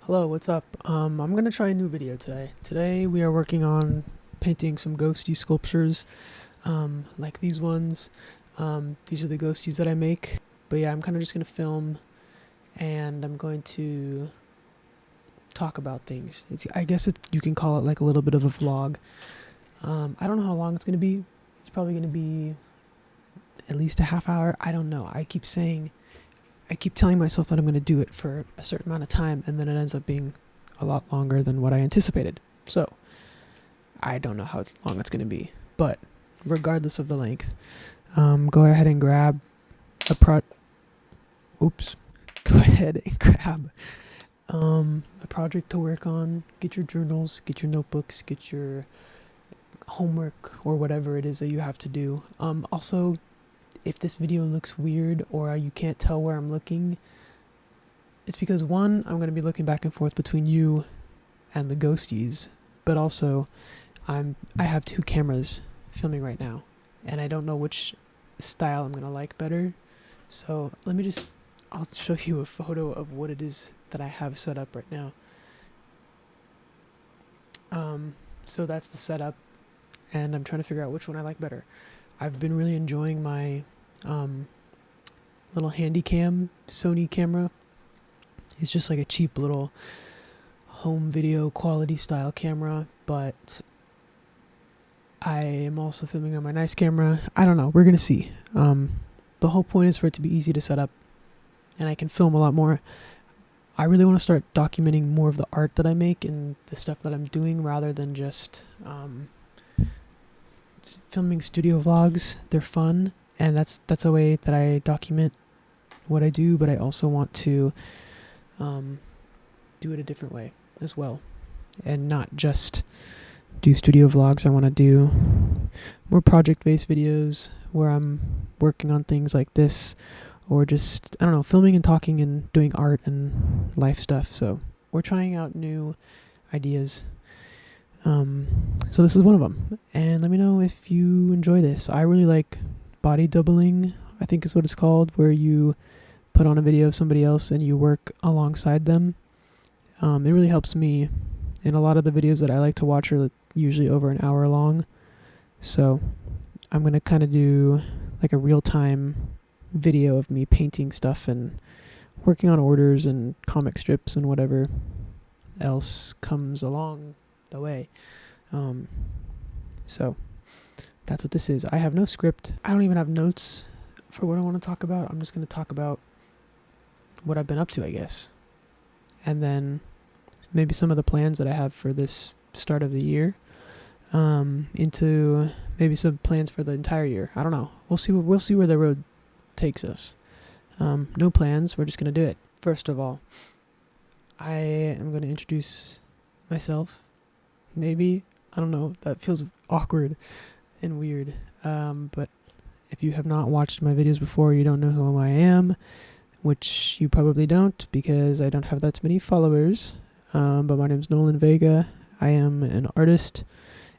Hello, what's up? I'm gonna try a new video today. Today we are working on painting some ghostie sculptures, like these ones. These are the ghosties that I make. But yeah, I'm kind of just gonna film, and I'm going to talk about things. I guess you can call it like a little bit of a vlog. I don't know how long it's gonna be. It's probably gonna be at least a half hour. I don't know. I keep telling myself that I'm going to do it for a certain amount of time, and then it ends up being a lot longer than what I anticipated. So, I don't know how long it's going to be. But, regardless of the length, go ahead and grab a Oops. Go ahead and grab a project to work on. Get your journals, get your notebooks, get your homework, or whatever it is that you have to do. Also, if this video looks weird or you can't tell where I'm looking, it's because one, I'm going to be looking back and forth between you and the ghosties, but also I have two cameras filming right now, and I don't know which style I'm going to like better. So I'll show you a photo of what it is that I have set up right now. So that's the setup, and I'm trying to figure out which one I like better. I've been really enjoying my little handycam Sony camera. It's just like a cheap little home video quality style camera, but I am also filming on my nice camera. I don't know, we're gonna see. The whole point is for it to be easy to set up, and I can film a lot more. I really want to start documenting more of the art that I make and the stuff that I'm doing, rather than just filming studio vlogs. They're fun, and that's a way that I document what I do, but I also want to do it a different way as well, and not just do studio vlogs. I want to do more project-based videos where I'm working on things like this, or just, I don't know, filming and talking and doing art and life stuff. So we're trying out new ideas. So this is one of them, and let me know if you enjoy this. I really like body doubling, I think is what it's called, where you put on a video of somebody else and you work alongside them. It really helps me, and a lot of the videos that I like to watch are usually over an hour long. So I'm going to kind of do like a real-time video of me painting stuff and working on orders and comic strips and whatever else comes along the way. So that's what this is. I have no script. I don't even have notes for what I want to talk about. I'm just going to talk about what I've been up to, I guess. And then maybe some of the plans that I have for this start of the year, into maybe some plans for the entire year. I don't know. We'll see where the road takes us. No plans. We're just going to do it. First of all, I am going to introduce myself. Maybe. I don't know. That feels awkward and weird. But if you have not watched my videos before, you don't know who I am, which you probably don't because I don't have that many followers. But my name's Nolan Vega. I am an artist,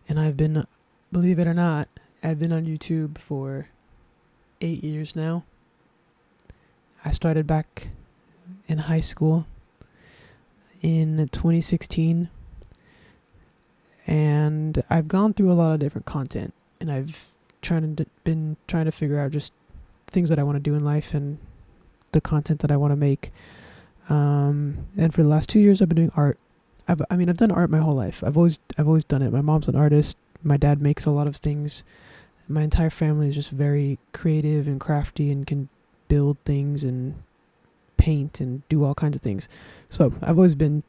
and I've been, believe it or not, I've been on YouTube for 8 years now. I started back in high school in 2016, and I've gone through a lot of different content, and I've been trying to figure out just things that I want to do in life and the content that I want to make. And for the last 2 years, I've been doing art. I've done art my whole life. I've always done it. My mom's an artist. My dad makes a lot of things. My entire family is just very creative and crafty and can build things and paint and do all kinds of things. So I've always been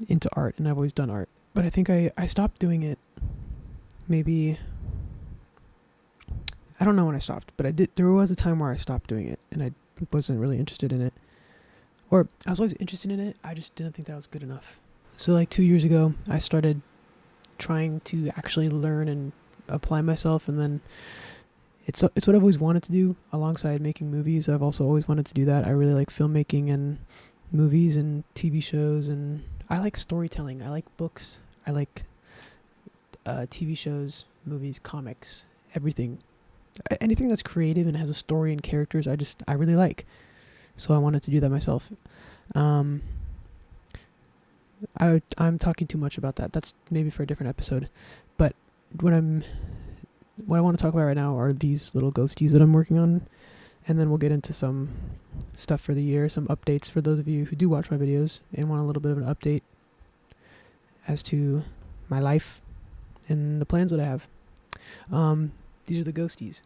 into art, and I've always done art. But I think I stopped doing it. Maybe, I don't know when I stopped, but there was a time where I stopped doing it, and I wasn't really interested in it. Or I was always interested in it, I just didn't think that was good enough. So like 2 years ago, I started trying to actually learn and apply myself, and then it's what I've always wanted to do alongside making movies. I've also always wanted to do that. I really like filmmaking and movies and TV shows, and I like storytelling. I like books. I like TV shows, movies, comics, everything. Anything that's creative and has a story and characters, I really like. So I wanted to do that myself. I'm talking too much about that. That's maybe for a different episode. But what I'm what I want to talk about right now are these little ghosties that I'm working on, and then we'll get into some stuff for the year, some updates for those of you who do watch my videos and want a little bit of an update as to my life and the plans that I have. These are the ghosties.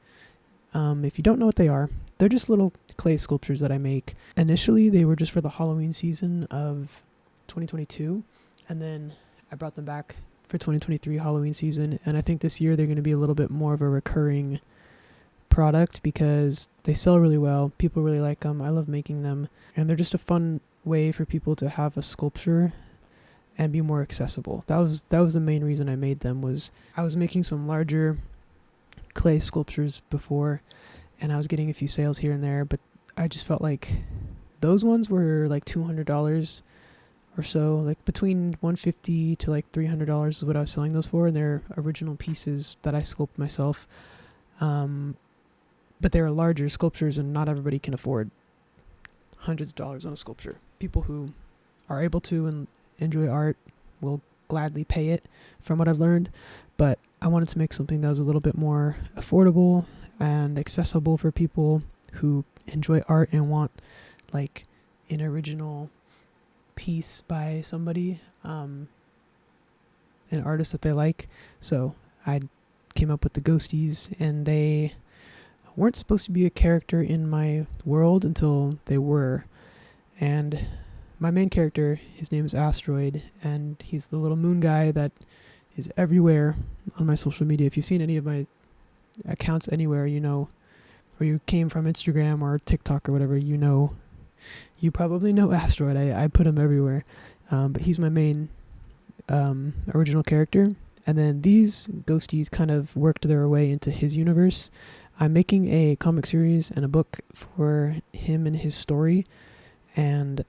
If you don't know what they are, they're just little clay sculptures that I make. Initially, they were just for the Halloween season of 2022, and then I brought them back for 2023 Halloween season, and I think this year they're going to be a little bit more of a recurring product because they sell really well. People really like them. I love making them, and they're just a fun way for people to have a sculpture and be more accessible. That was the main reason I made them. Was I was making some larger clay sculptures before, and I was getting a few sales here and there, but I just felt like those ones were like $200 or so, like between $150 to like $300 is what I was selling those for, and they're original pieces that I sculpt myself. But they're larger sculptures, and not everybody can afford hundreds of dollars on a sculpture. People who are able to and enjoy art will gladly pay it, from what I've learned. But I wanted to make something that was a little bit more affordable and accessible for people who enjoy art and want like an original piece by somebody, an artist that they like. So I came up with the ghosties, and they weren't supposed to be a character in my world until they were. And my main character, his name is Asteroid, and he's the little moon guy that is everywhere on my social media. If you've seen any of my accounts anywhere, you know, or you came from Instagram or TikTok or whatever, you probably know Asteroid. I put him everywhere. But he's my main original character. And then these ghosties kind of worked their way into his universe. I'm making a comic series and a book for him and his story. And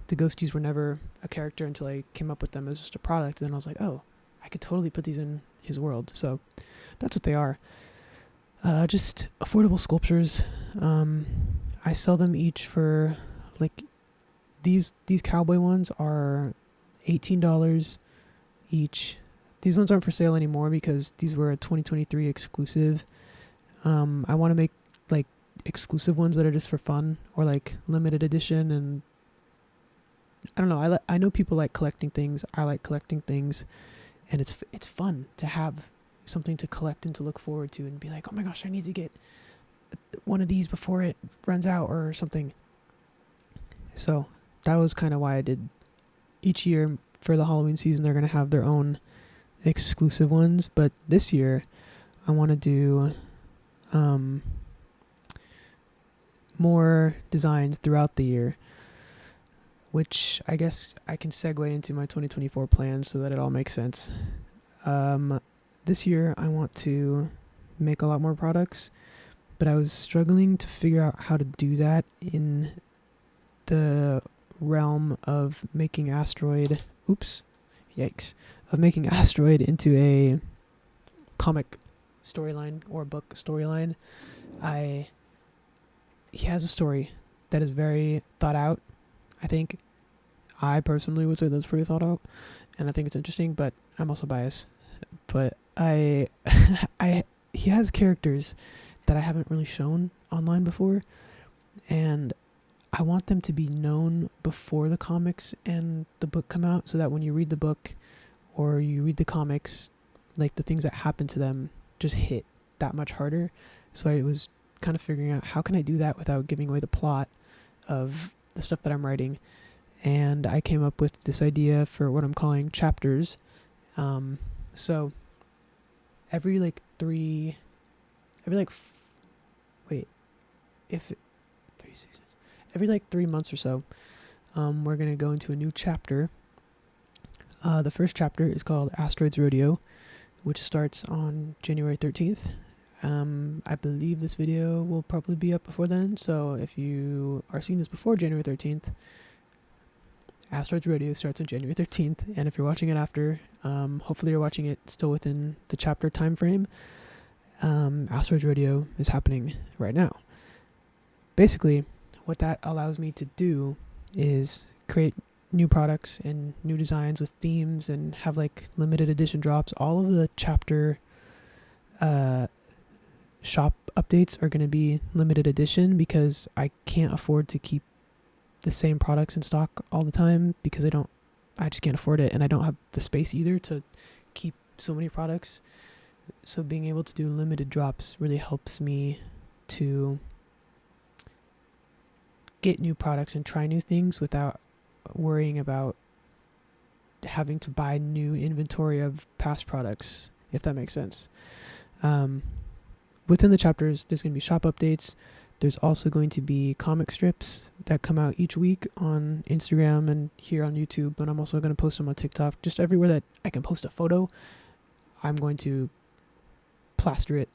the ghosties were never a character until I came up with them as just a product. And then I was like, oh, I could totally put these in his world. So that's what they are. Just affordable sculptures. I sell them each for like these cowboy ones are $18 each. These ones aren't for sale anymore because these were a 2023 exclusive. I want to make like exclusive ones that are just for fun, or like limited edition. And I don't know, I know people like collecting things. I like collecting things, and it's fun to have something to collect and to look forward to and be like, oh my gosh, I need to get one of these before it runs out or something. So that was kind of why I did each year. For the Halloween season, they're going to have their own exclusive ones, but this year I want to do more designs throughout the year, which I guess I can segue into my 2024 plans so that it all makes sense. This year I want to make a lot more products, but I was struggling to figure out how to do that in the realm of making Asteroid into a comic storyline or book storyline. He has a story that is very thought out. I personally would say that's pretty thought out, and I think it's interesting, but I'm also biased. But he has characters that I haven't really shown online before, and I want them to be known before the comics and the book come out, so that when you read the book or you read the comics, like the things that happen to them just hit that much harder. So I was kind of figuring out, how can I do that without giving away the plot of the stuff that I'm writing? And I came up with this idea for what I'm calling chapters. So every 3 months or so, we're going to go into a new chapter. The first chapter is called Asteroids Rodeo, which starts on January 13th. I believe this video will probably be up before then, so if you are seeing this before January 13th, Asteroids Rodeo starts on January 13th, and if you're watching it after, hopefully you're watching it still within the chapter time frame. Asteroids Rodeo is happening right now. Basically, what that allows me to do is create new products and new designs with themes and have like limited edition drops. All of the chapter shop updates are going to be limited edition because I can't afford to keep the same products in stock all the time because I just can't afford it, and I don't have the space either to keep so many products. So being able to do limited drops really helps me to get new products and try new things without worrying about having to buy new inventory of past products, if that makes sense. Within the chapters, there's going to be shop updates. There's also going to be comic strips that come out each week on Instagram and here on YouTube, but I'm also going to post them on TikTok. Just everywhere that I can post a photo, I'm going to plaster it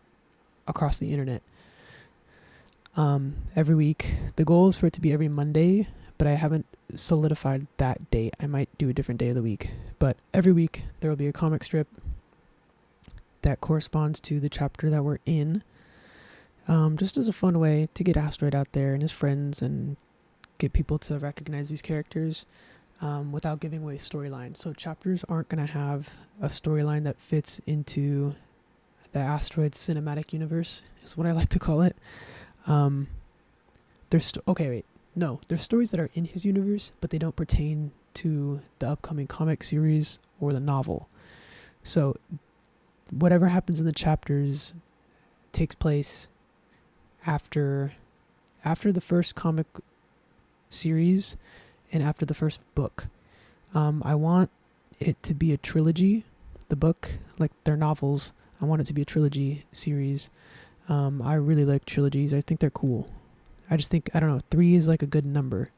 across the internet. Every week. The goal is for it to be every Monday, but I haven't solidified that date. I might do a different day of the week. But every week, there will be a comic strip that corresponds to the chapter that we're in. Just as a fun way to get Asteroid out there and his friends and get people to recognize these characters without giving away storyline. So chapters aren't going to have a storyline that fits into the Asteroid cinematic universe, is what I like to call it. There's stories that are in his universe, but they don't pertain to the upcoming comic series or the novel. So whatever happens in the chapters takes place after the first comic series and after the first book. I want it to be a trilogy. The book, like their novels, I want it to be a trilogy series. I really like trilogies. I think they're cool. I just think, 3 is like a good number.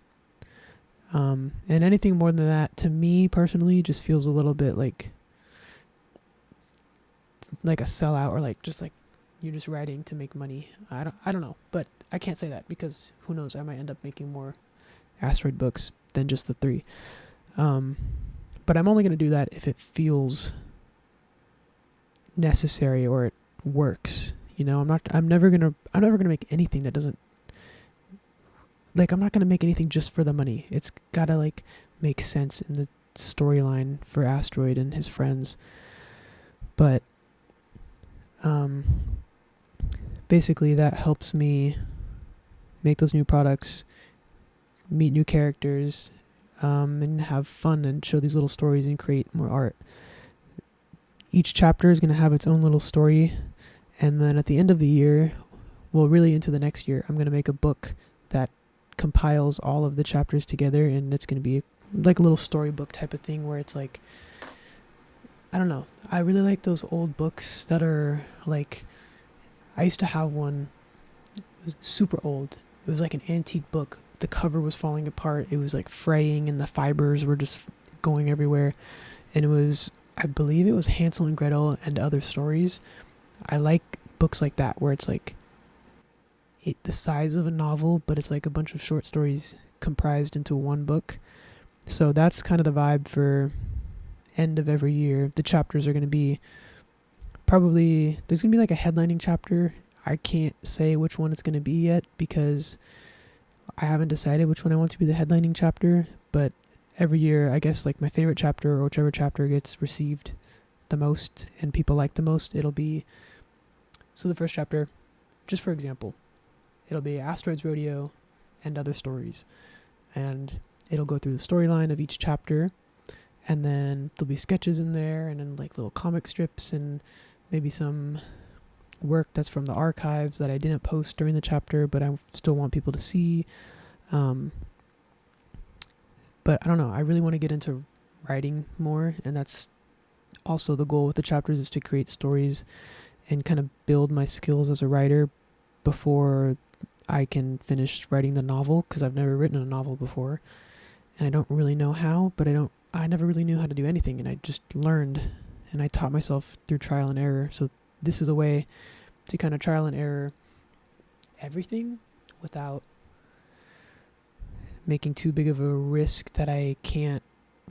And anything more than that, to me personally, just feels a little bit like a sellout, or like just like you're just writing to make money. I don't know, but I can't say that because who knows? I might end up making more Asteroid books than just the 3. But I'm only going to do that if it feels necessary or it works. I'm never gonna make anything that doesn't, like, I'm not gonna make anything just for the money. It's gotta like make sense in the storyline for Asteroid and his friends. But basically that helps me make those new products, meet new characters, and have fun and show these little stories and create more art. Each chapter is going to have its own little story, and then at the end of the year, well, really into the next year, I'm going to make a book that compiles all of the chapters together, and it's going to be like a little storybook type of thing where it's like, I don't know, I really like those old books that are like, I used to have one, it was super old, it was like an antique book, the cover was falling apart, it was like fraying and the fibers were just going everywhere, and it was, I believe it was Hansel and Gretel and Other Stories. I like books like that where it's like the size of a novel, but it's like a bunch of short stories comprised into one book. So that's kind of the vibe for end of every year. The chapters are going to be probably, there's going to be like a headlining chapter. I can't say which one it's going to be yet because I haven't decided which one I want to be the headlining chapter, but every year, I guess, like my favorite chapter or whichever chapter gets received the most and people like the most, it'll be, so the first chapter, just for example, it'll be Asteroids Rodeo and Other Stories. And it'll go through the storyline of each chapter, and then there'll be sketches in there, and then like little comic strips, and maybe some work that's from the archives that I didn't post during the chapter, but I still want people to see. But I don't know, I really want to get into writing more, and that's also the goal with the chapters, is to create stories and kind of build my skills as a writer before I can finish writing the novel, because I've never written a novel before, and I don't really know how, but I never really knew how to do anything, and I just learned, and I taught myself through trial and error. So this is a way to kind of trial and error everything without making too big of a risk that I can't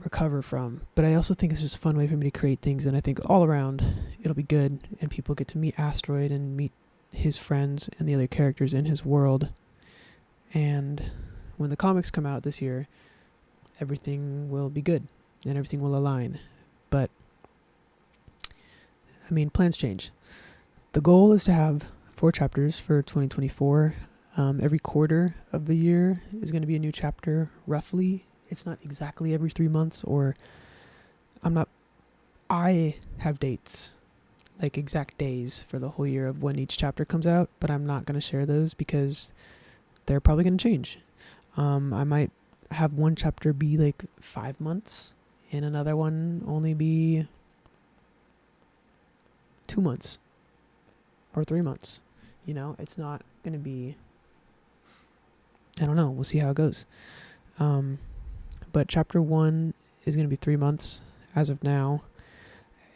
recover from. But I also think it's just a fun way for me to create things, and I think all around it'll be good, and people get to meet Asteroid and meet his friends and the other characters in his world. And when the comics come out this year, everything will be good and everything will align. But I mean, plans change. The goal is to have 4 chapters for 2024. Every quarter of the year is going to be a new chapter, roughly. It's not exactly every 3 months, or I have dates, like exact days for the whole year of when each chapter comes out, but I'm not going to share those because they're probably going to change. I might have one chapter be like 5 months and another one only be 2 months or 3 months. It's not going to be, I don't know. We'll see how it goes. But chapter 1 is going to be 3 months as of now.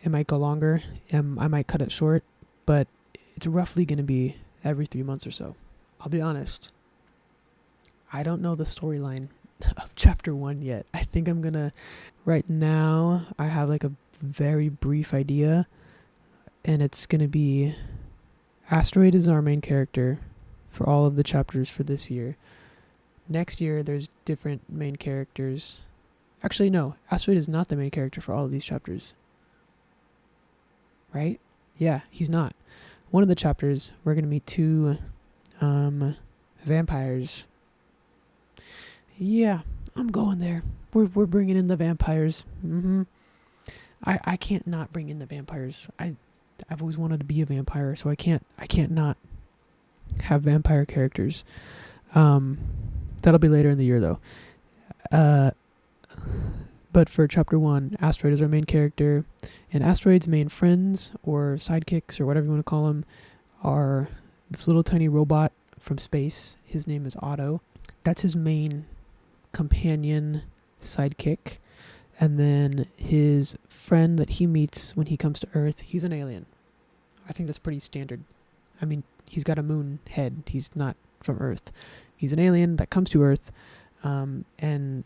It might go longer. I might cut it short, but it's roughly going to be every 3 months or so. I'll be honest. I don't know the storyline of chapter 1 yet. I think I'm going to, right now, I have like a very brief idea, and it's going to be Asteroid is our main character for all of the chapters for this year. Next year, there's different main characters. Actually, no, Asteroid is not the main character for all of these chapters. Right? Yeah, he's not. One of the chapters, we're going to meet 2 vampires. Yeah, I'm going there. We're bringing in the vampires. I can't not bring in the vampires. I've always wanted to be a vampire, so I can't not have vampire characters. That'll be later in the year, though. But for chapter 1, Asteroid is our main character, and Asteroid's main friends, or sidekicks, or whatever you want to call them, are this little tiny robot from space. His name is Otto. That's his main companion sidekick. And then his friend that he meets when he comes to Earth, he's an alien. I think that's pretty standard. I mean, he's got a moon head. He's not from Earth. He's an alien that comes to Earth, and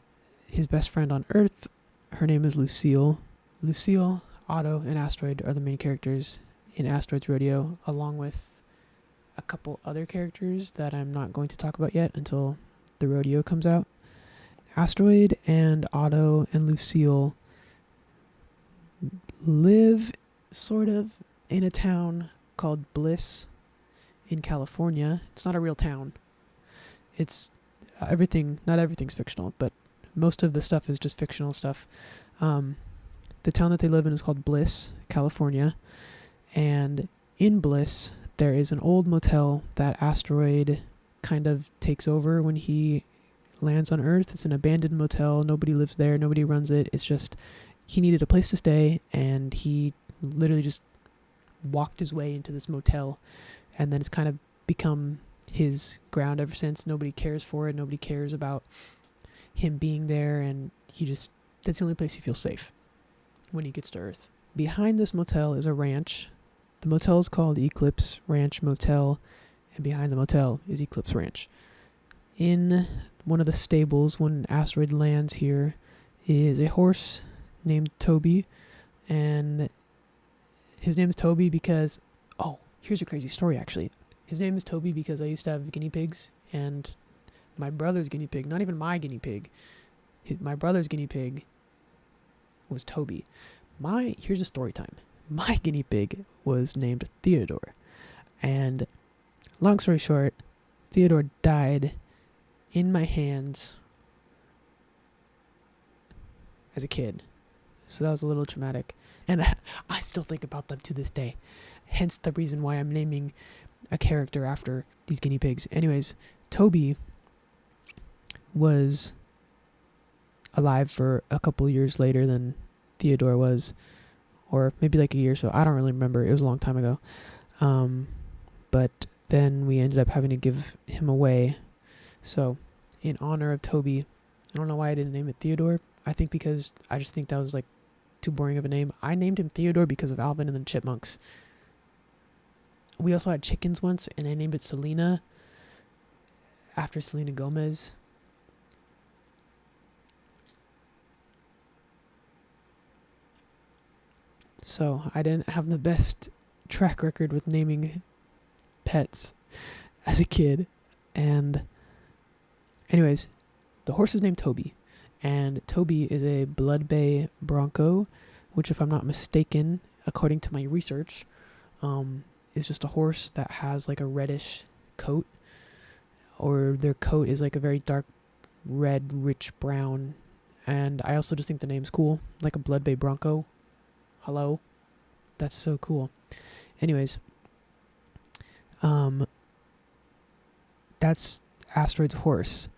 his best friend on Earth, her name is Lucille. Lucille, Otto, and Asteroid are the main characters in Asteroid's Rodeo, along with a couple other characters that I'm not going to talk about yet until the rodeo comes out. Asteroid and Otto and Lucille live sort of in a town called Bliss in California. It's not a real town. It's not everything's fictional, but most of the stuff is just fictional stuff. The town that they live in is called Bliss, California. And in Bliss, there is an old motel that Asteroid kind of takes over when he lands on Earth. It's an abandoned motel. Nobody lives there. Nobody runs it. It's just he needed a place to stay, and he literally just walked his way into this motel. And then it's kind of become his ground ever since. Nobody cares for it. Nobody cares about him being there, and that's the only place he feels safe when he gets to Earth. Behind this motel is a ranch. The motel is called Eclipse Ranch Motel, and behind the motel is Eclipse Ranch. In one of the stables, when Asteroid lands here, is a horse named Toby, and his name is Toby because, here's a crazy story actually. His name is Toby because I used to have guinea pigs, and my brother's guinea pig, not even my guinea pig, my brother's guinea pig was Toby. Here's a story time. My guinea pig was named Theodore, and long story short, Theodore died in my hands as a kid. So that was a little traumatic, and I still think about them to this day. Hence the reason why I'm naming a character after these guinea pigs. Anyways, Toby was alive for a couple years later than Theodore was, or maybe like a year or so. I don't really remember. It was a long time ago. But then we ended up having to give him away. So in honor of Toby, I don't know why I didn't name it Theodore. I think because I just think that was like too boring of a name. I named him Theodore because of Alvin and the Chipmunks. We also had chickens once, and I named it Selena after Selena Gomez. So I didn't have the best track record with naming pets as a kid. And anyways, the horse is named Toby, And Toby is a Blood Bay Bronco, which, if I'm not mistaken, according to my research, is just a horse that has like a reddish coat, or their coat is like a very dark red, rich brown. And I also just think the name's cool, like a Blood Bay Bronco. Hello? That's so cool. Anyways, that's Asteroid's horse.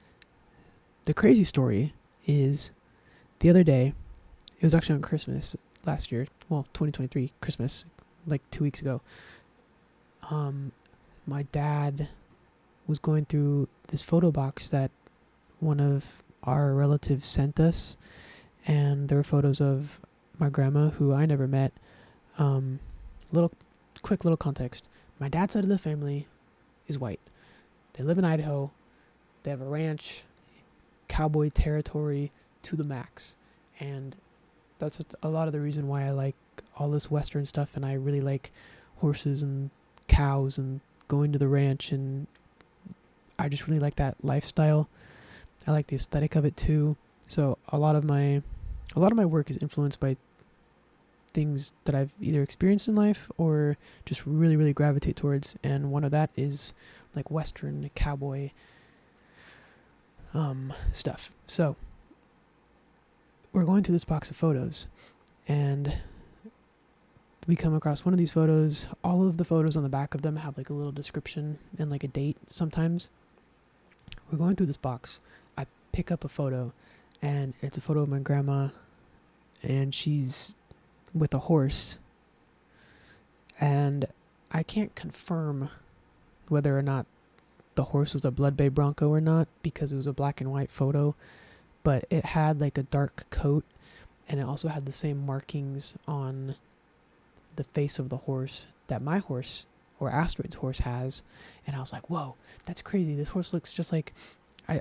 The crazy story is the other day, it was actually on Christmas last year, well, 2023 Christmas, like 2 weeks ago. My dad was going through this photo box that one of our relatives sent us, and there were photos of my grandma, who I never met. Quick little context. My dad's side of the family is white. They live in Idaho. They have a ranch, cowboy territory to the max. And that's a lot of the reason why I like all this Western stuff, and I really like horses and cows and going to the ranch, and I just really like that lifestyle. I like the aesthetic of it too. So a lot of my work is influenced by things that I've either experienced in life or just really, really gravitate towards, and one of that is like Western cowboy stuff. So we're going through this box of photos, and we come across one of these photos. All of the photos on the back of them have like a little description and like a date sometimes. We're going through this box. I pick up a photo, and it's a photo of my grandma, and she's with a horse, and I can't confirm whether or not the horse was a Blood Bay Bronco or not, because it was a black and white photo, but it had like a dark coat, and it also had the same markings on the face of the horse that my horse, or Asteroid's horse, has. And I was like, whoa, that's crazy. This horse looks just like, I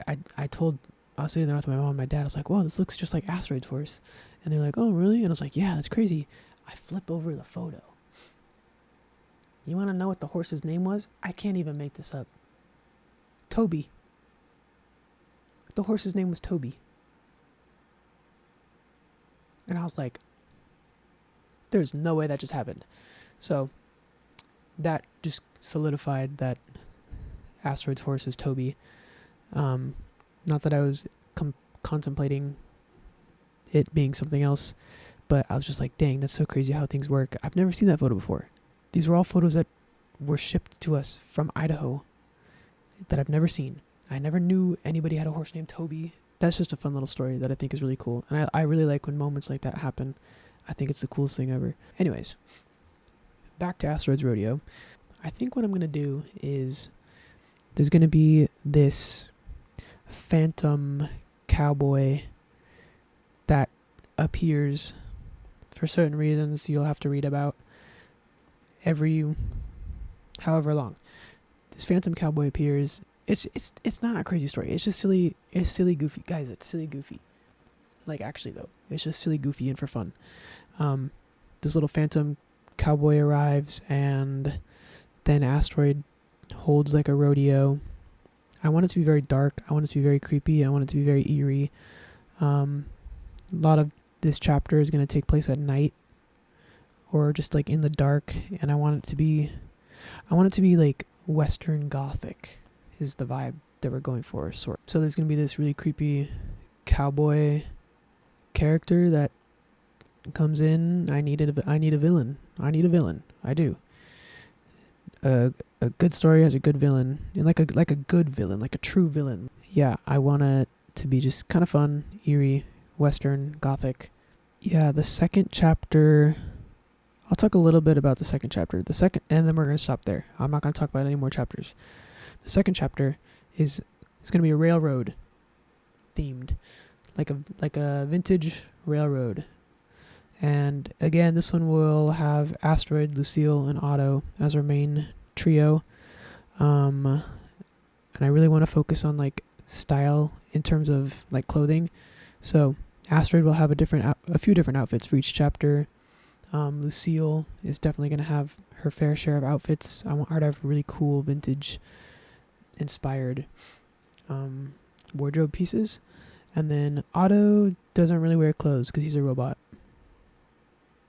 was sitting there with my mom and my dad. I was like, whoa, this looks just like Asteroid's horse. And they're like, oh, really? And I was like, yeah, that's crazy. I flip over the photo. You want to know what the horse's name was? I can't even make this up. Toby. The horse's name was Toby. And I was like, there's no way that just happened. So that just solidified that Asteroid's horse is Toby. Not that I was contemplating it being something else, but I was just like, dang, that's so crazy how things work. I've never seen that photo before. These were all photos that were shipped to us from Idaho that I've never seen. I never knew anybody had a horse named Toby. That's just a fun little story that I think is really cool. And I really like when moments like that happen. I think it's the coolest thing ever. Anyways, back to Asteroids Rodeo. I think what I'm going to do is there's going to be this phantom cowboy that appears for certain reasons you'll have to read about every however long. This phantom cowboy appears. It's not a crazy story. It's just silly. It's silly, goofy. Guys, it's silly, goofy. Like, actually, though, it's just silly, goofy, and for fun. This little phantom cowboy arrives, and then Asteroid holds like a rodeo. I want it to be very dark. I want it to be very creepy. I want it to be very eerie. A lot of this chapter is going to take place at night, or just like in the dark, and I want it to be like Western Gothic is the vibe that we're going for. So there's going to be this really creepy cowboy character that comes in. I need a villain. I do. A good story has a good villain, and like a good villain, like a true villain. Yeah, I want it to be just kind of fun, eerie, Western, Gothic. Yeah, the second chapter. I'll talk a little bit about the second chapter. And then we're gonna stop there. I'm not gonna talk about any more chapters. The second chapter is gonna be a railroad themed, like a vintage railroad. And again, this one will have Asteroid, Lucille, and Otto as our main trio. And I really want to focus on like style in terms of like clothing. So Asteroid will have a few different outfits for each chapter. Lucille is definitely going to have her fair share of outfits. I want her to have really cool vintage inspired wardrobe pieces. And then Otto doesn't really wear clothes because he's a robot.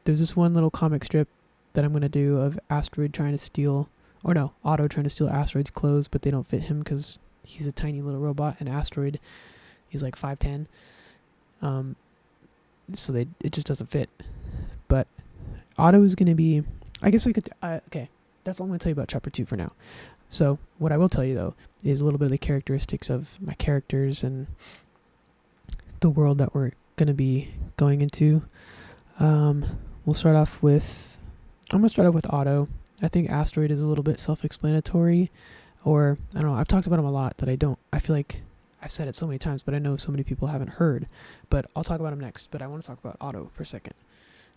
There's this one little comic strip that I'm going to do of Asteroid trying to steal, or no, Otto trying to steal Asteroid's clothes, but they don't fit him because he's a tiny little robot, and Asteroid is like 5'10". So it just doesn't fit. But Otto is going to be, I guess I could, okay, that's all I'm going to tell you about chapter 2 for now. So what I will tell you, though, is a little bit of the characteristics of my characters and the world that we're going to be going into. I'm going to start off with Otto. I think Asteroid is a little bit self-explanatory, or I don't know, I've talked about him a lot that I feel like I've said it so many times, but I know so many people haven't heard, but I'll talk about him next. But I want to talk about Otto for a second.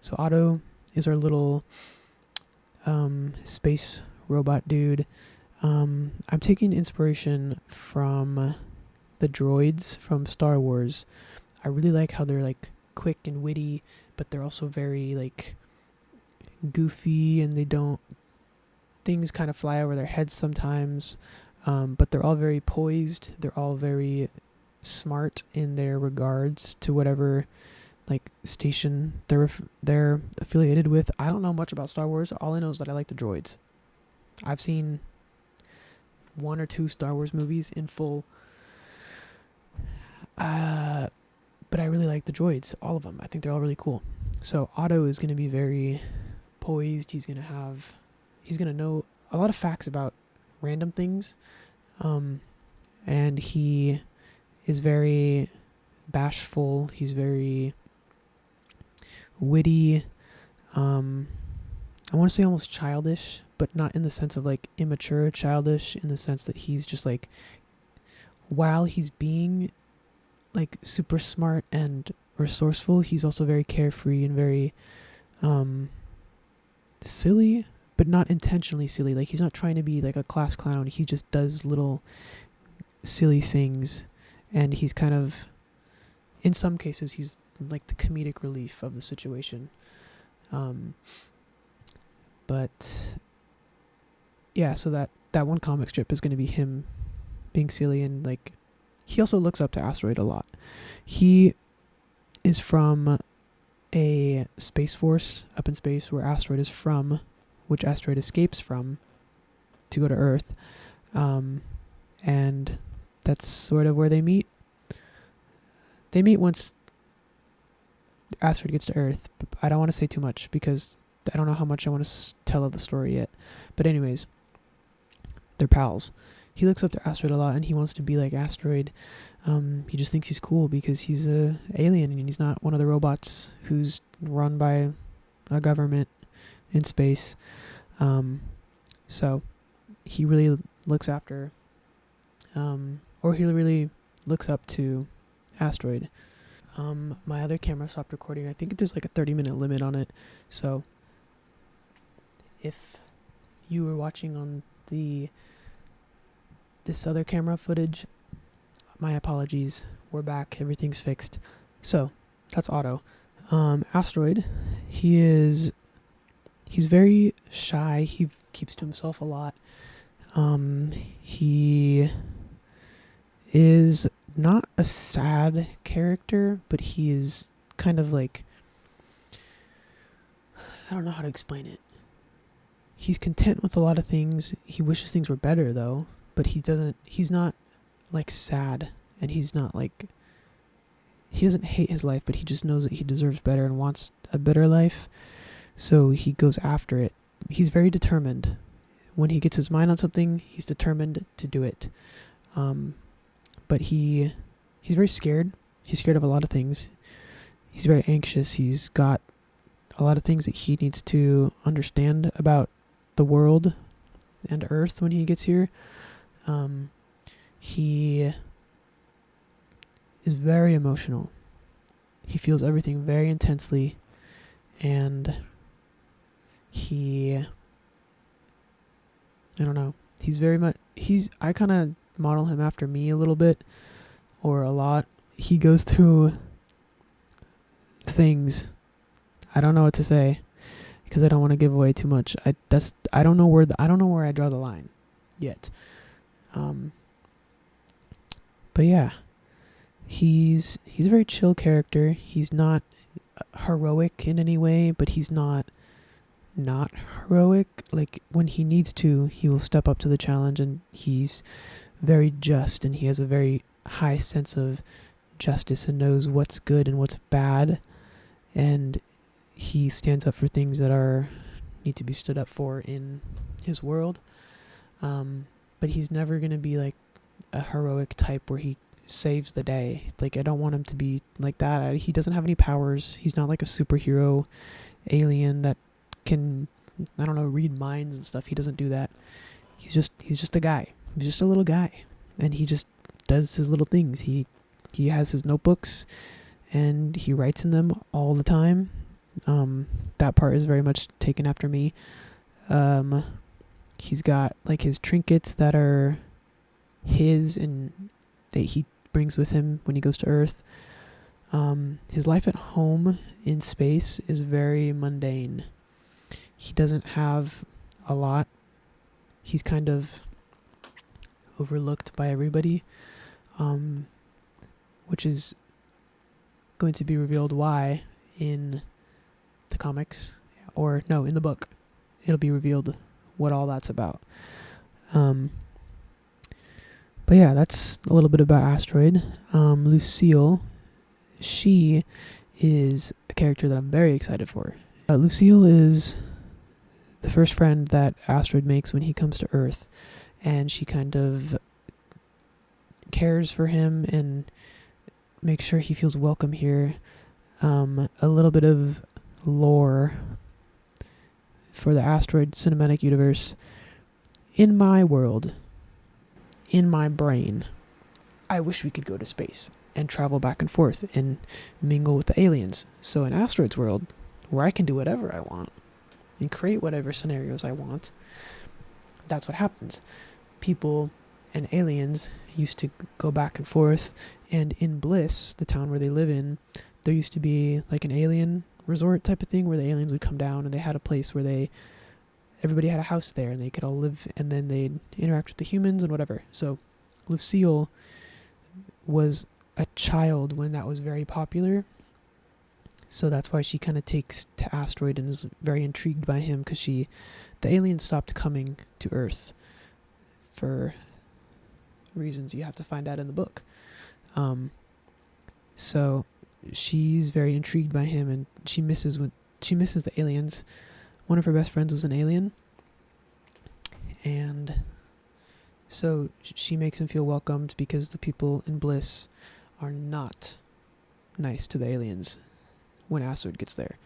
So Otto is our little space robot dude. I'm taking inspiration from the droids from Star Wars. I really like how they're like quick and witty, but they're also very like goofy, and things kind of fly over their heads sometimes, but they're all very poised. They're all very smart in their regards to whatever like station they're affiliated with. I don't know much about Star Wars. All I know is that I like the droids. I've seen 1 or 2 Star Wars movies in full, but I really like the droids, all of them. I think they're all really cool. So Otto is going to be very poised. He's going to know a lot of facts about random things, and he is very bashful. He's very witty. I want to say almost childish, but not in the sense of like immature childish, in the sense that he's just like, while he's being like super smart and resourceful, he's also very carefree and very silly, but not intentionally silly. Like, he's not trying to be like a class clown. He just does little silly things, and he's kind of, in some cases, he's like the comedic relief of the situation. But yeah, so that one comic strip is going to be him being silly, and like, he also looks up to Asteroid a lot. He is from a space force up in space where Asteroid is from, which Asteroid escapes from to go to Earth. And that's sort of where they meet. They meet once Asteroid gets to Earth. But I don't want to say too much because I don't know how much I want to tell of the story yet. But anyways, they're pals. He looks up to Asteroid a lot, and he wants to be like Asteroid. He just thinks he's cool because he's a alien, and he's not one of the robots who's run by a government in space. So he really looks after, or he really looks up to Asteroid. My other camera stopped recording. I think there's like a 30-minute limit on it. So if you were watching on this other camera footage, my apologies. We're back. Everything's fixed. So that's Otto. Asteroid, he's very shy. He keeps to himself a lot. He is not a sad character, but he is kind of like, I don't know how to explain it. He's content with a lot of things. He wishes things were better, though, but he's not like sad, and he's not like, he doesn't hate his life, but he just knows that he deserves better and wants a better life, so he goes after it. He's very determined. When he gets his mind on something, he's determined to do it. But he's very scared. He's scared of a lot of things. He's very anxious. He's got a lot of things that he needs to understand about the world and Earth when he gets here. He is very emotional. He feels everything very intensely, and I don't know, I kind of model him after me a little bit, or a lot. He goes through things. I don't know what to say because I don't want to give away too much. I don't know where I draw the line yet. But yeah, he's a very chill character. He's not heroic in any way, but he's not heroic. Like, when he needs to, he will step up to the challenge, and he's very just, and he has a very high sense of justice and knows what's good and what's bad, and he stands up for things that are need to be stood up for in his world. But he's never going to be like a heroic type where he saves the day. Like, I don't want him to be like that. He doesn't have any powers. He's not like a superhero alien that can, I don't know, read minds and stuff. He doesn't do that. He's just a guy. He's just a little guy, and he just does his little things. He has his notebooks, and he writes in them all the time. That part is very much taken after me. He's got like his trinkets that are his and that he brings with him when he goes to Earth. His life at home in space is very mundane. He doesn't have a lot. He's kind of overlooked by everybody, which is going to be revealed why in the comics, or no, in the book. It'll be revealed what all that's about. But yeah, that's a little bit about Asteroid. Lucille, she is a character that I'm very excited for. Lucille is the first friend that Asteroid makes when he comes to Earth, and she kind of cares for him and makes sure he feels welcome here. A little bit of lore for the Asteroid cinematic universe. In my world, in my brain, I wish we could go to space and travel back and forth and mingle with the aliens. So in Asteroid's world, where I can do whatever I want and create whatever scenarios I want, that's what happens. People and aliens used to go back and forth, and in Bliss, the town where they live in, there used to be like an alien resort type of thing where the aliens would come down, and they had a place where everybody had a house there, and they could all live, and then they'd interact with the humans and whatever. So Lucille was a child when that was very popular, so that's why she kind of takes to Asteroid and is very intrigued by him, because the aliens stopped coming to Earth for reasons you have to find out in the book. So she's very intrigued by him, and she misses the aliens. One of her best friends was an alien, and so she makes him feel welcomed, because the people in Bliss are not nice to the aliens when Asteroid gets there.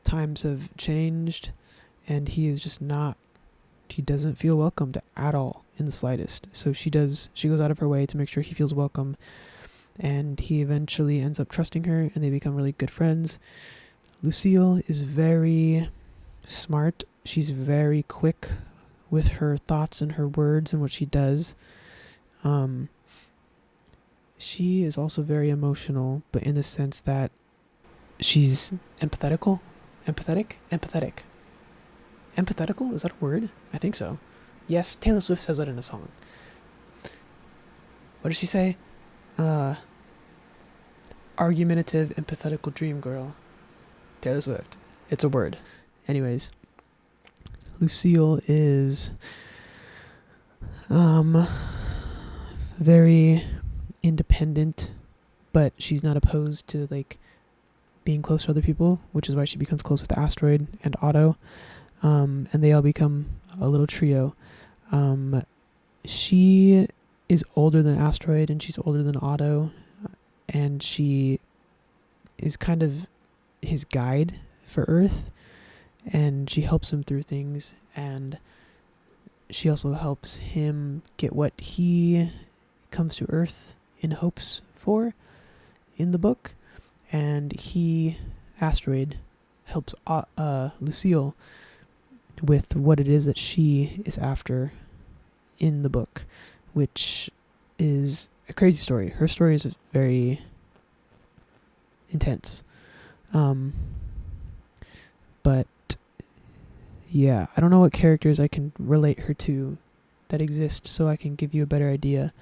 Times have changed, and he doesn't feel welcomed at all in the slightest. So she goes out of her way to make sure he feels welcome, and he eventually ends up trusting her, and they become really good friends. Lucille is very smart. She's very quick with her thoughts and her words and what she does. She is also very emotional, but in the sense that she's empathetical. Empathetical? Is that a word? I think so. Yes, Taylor Swift says that in a song. What does she say? Argumentative, empathetical dream girl. Taylor Swift. It's a word. Anyways, Lucille is very independent, but she's not opposed to like being close to other people, which is why she becomes close with Asteroid and Otto, and they all become a little trio. She is older than Asteroid, and she's older than Otto, and she is kind of his guide for Earth, and she helps him through things, and she also helps him get what he comes to Earth in hopes for in the book. And Asteroid, helps Lucille with what it is that she is after in the book, which is a crazy story. Her story is very intense. But yeah, I don't know what characters I can relate her to that exist, so I can give you a better idea.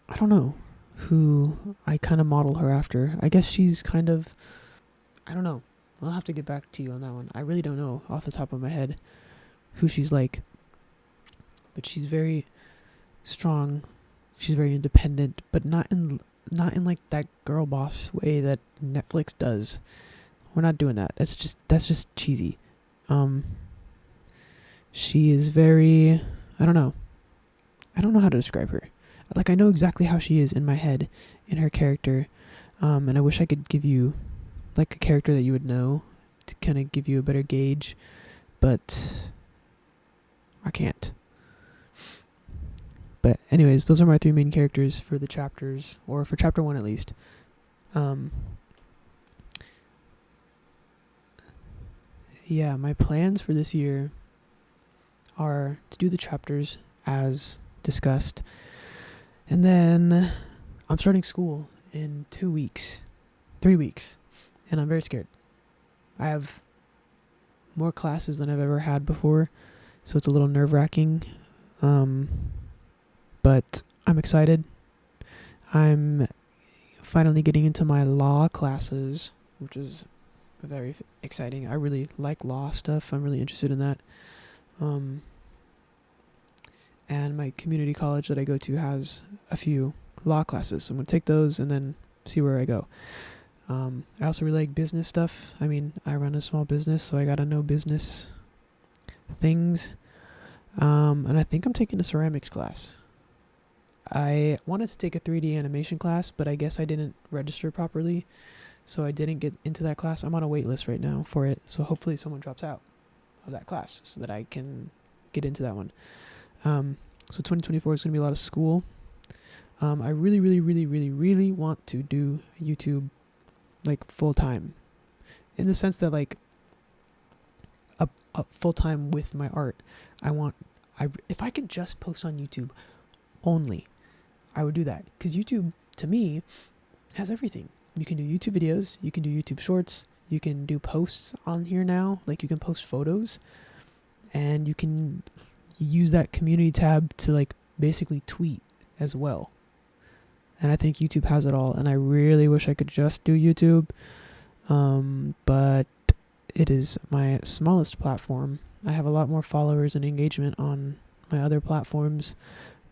I don't know who I kind of model her after. I guess she's kind of, I don't know. I'll have to get back to you on that one. I really don't know off the top of my head who she's like, but she's very strong. She's very independent, but not in like that girl boss way that Netflix does. We're not doing that. That's just cheesy. Um she is very, I don't know. I don't know how to describe her. Like, I know exactly how she is in my head, in her character. And I wish I could give you like a character that you would know to kind of give you a better gauge, but I can't. But anyways, those are my three main characters for the chapters, or for chapter 1 at least. Um yeah, my plans for this year are to do the chapters as discussed. And then I'm starting school in 2 weeks, 3 weeks, and I'm very scared. I have more classes than I've ever had before, so it's a little nerve-wracking. But I'm excited. I'm finally getting into my law classes, which is very exciting. I really like law stuff. I'm really interested in that. And my community college that I go to has a few law classes, so I'm going to take those and then see where I go. I also really like business stuff. I mean, I run a small business, so I got to know business things. And I think I'm taking a ceramics class. I wanted to take a 3D animation class, but I guess I didn't register properly, so I didn't get into that class. I'm on a wait list right now for it, so hopefully someone drops out of that class so that I can get into that one. So 2024 is going to be a lot of school. I really, really, really, really, really want to do YouTube like full time, in the sense that like a full time with my art. If I could just post on YouTube only, I would do that, because YouTube to me has everything. You can do YouTube videos, you can do YouTube shorts, you can do posts on here now, like you can post photos, and you can use that community tab to like basically tweet as well. And I think YouTube has it all, and I really wish I could just do YouTube, but it is my smallest platform. I have a lot more followers and engagement on my other platforms,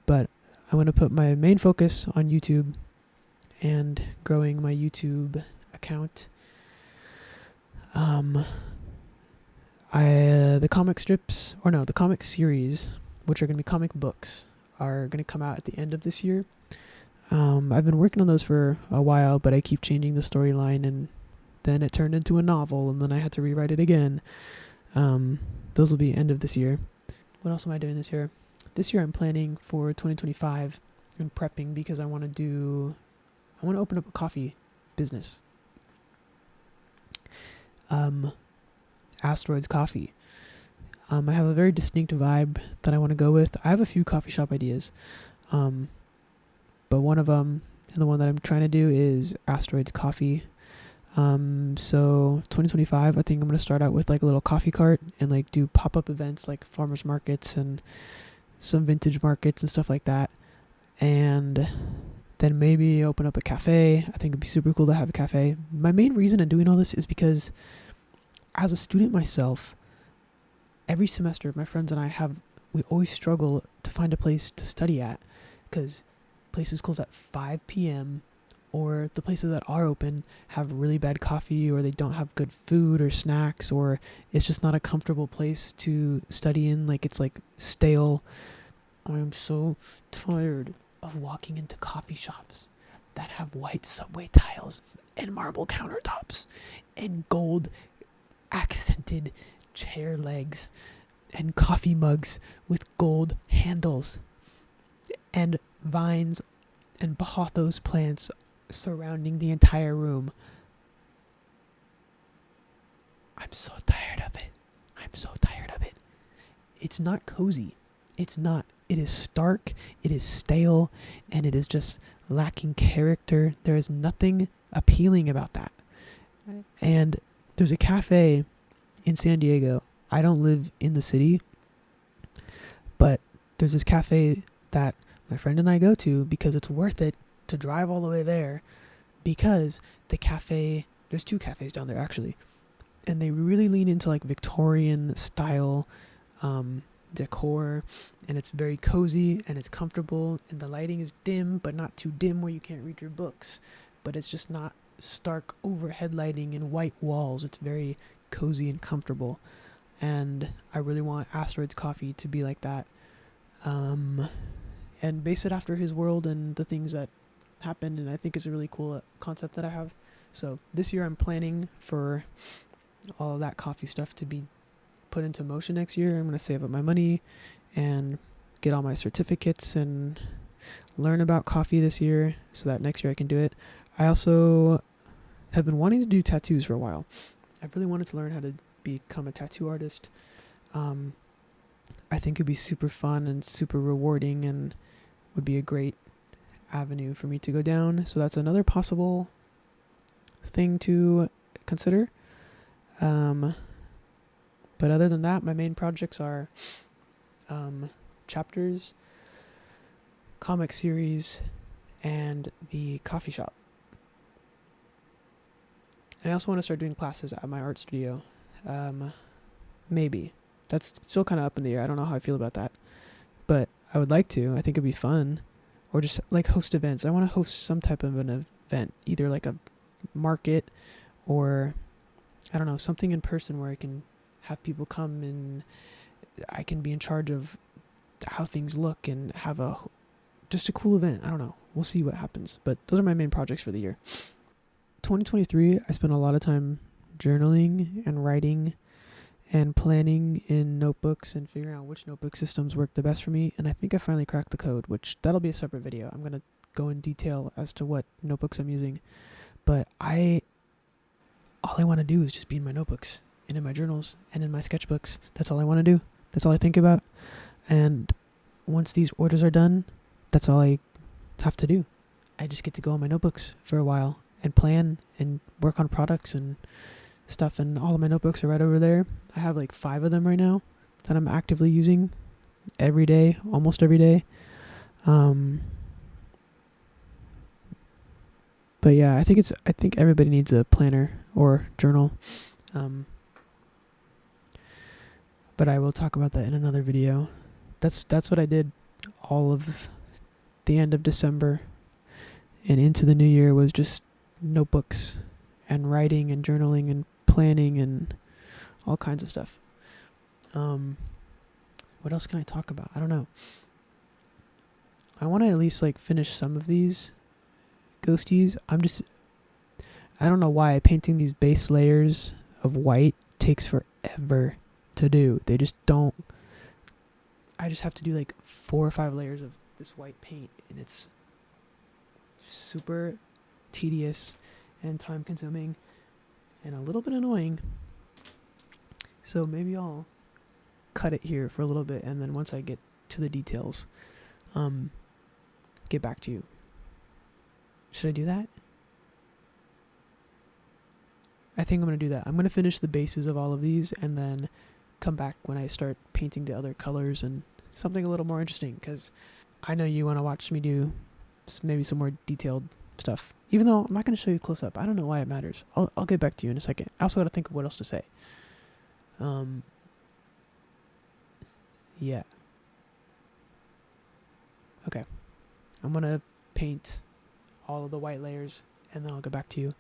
but I'm going to put my main focus on YouTube and growing my YouTube account. The comic strips, or no, the comic series, which are going to be comic books, are going to come out at the end of this year. I've been working on those for a while, but I keep changing the storyline, and then it turned into a novel, and then I had to rewrite it again. Those will be end of this year. What else am I doing this year? This year I'm planning for 2025 and prepping, because I want to open up a coffee business. Asteroids Coffee. I have a very distinct vibe that I want to go with. I have a few coffee shop ideas, but one of them, and the one that I'm trying to do, is Asteroids Coffee. So 2025, I think I'm going to start out with like a little coffee cart and like do pop-up events like farmers markets and some vintage markets and stuff like that. And then maybe open up a cafe. I think it'd be super cool to have a cafe. My main reason in doing all this is because as a student myself, every semester my friends and we always struggle to find a place to study at, because places close at 5 p.m. or the places that are open have really bad coffee, or they don't have good food or snacks, or it's just not a comfortable place to study in. Like, it's like stale. I am so tired of walking into coffee shops that have white subway tiles and marble countertops and gold accented chair legs and coffee mugs with gold handles and vines and pothos plants surrounding the entire room. I'm so tired of it. I'm so tired of it. It's not cozy. It's not. It is stark, it is stale, and it is just lacking character. There is nothing appealing about that. And there's a cafe in San Diego. I don't live in the city, but there's this cafe that my friend and I go to because it's worth it to drive all the way there, because the cafe, there's two cafes down there actually, and they really lean into like Victorian style decor, and it's very cozy and it's comfortable, and the lighting is dim but not too dim where you can't read your books, but it's just not stark overhead lighting and white walls. It's very cozy and comfortable, and I really want Asteroids Coffee to be like that, and base it after his world and the things that happened, and I think it's a really cool concept that I have. So this year I'm planning for all of that coffee stuff to be put into motion next year. I'm going to save up my money and get all my certificates and learn about coffee this year so that next year I can do it. I also have been wanting to do tattoos for a while. I've really wanted to learn how to become a tattoo artist. I think it'd be super fun and super rewarding and would be a great avenue for me to go down. So that's another possible thing to consider. But other than that, my main projects are chapters, comic series, and the coffee shop. And I also want to start doing classes at my art studio. Maybe. That's still kind of up in the air. I don't know how I feel about that. But I would like to. I think it'd be fun. Or just like host events. I want to host some type of an event, either like a market or, I don't know, something in person where I can have people come and I can be in charge of how things look and have just a cool event. I don't know. We'll see what happens. But those are my main projects for the year. 2023, I spent a lot of time journaling and writing and planning in notebooks and figuring out which notebook systems work the best for me. And I think I finally cracked the code, which that'll be a separate video. I'm going to go in detail as to what notebooks I'm using. But all I want to do is just be in my notebooks and in my journals and in my sketchbooks. That's all I want to do. That's all I think about. And once these orders are done, that's all I have to do. I just get to go on my notebooks for a while and plan and work on products and stuff. And all of my notebooks are right over there. I have like 5 of them right now that I'm actively using every day, almost every day. But yeah, I think everybody needs a planner or journal. But I will talk about that in another video. That's what I did all of the end of December and into the new year, was just notebooks and writing and journaling and planning and all kinds of stuff. What else can I talk about? I don't know. I want to at least like finish some of these ghosties. I don't know why painting these base layers of white takes forever to do. They just don't. I just have to do like 4 or 5 layers of this white paint, and it's super tedious and time consuming and a little bit annoying. So maybe I'll cut it here for a little bit, and then once I get to the details, get back to you. Should I do that? I think I'm going to do that. I'm going to finish the bases of all of these and then come back when I start painting the other colors and something a little more interesting, because I know you want to watch me do maybe some more detailed stuff. Even though I'm not going to show you close up. I don't know why it matters. I'll get back to you in a second. I also got to think of what else to say. Yeah. Okay. I'm going to paint all of the white layers, and then I'll get back to you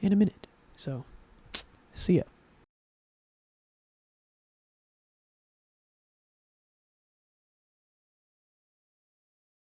in a minute. So, see ya.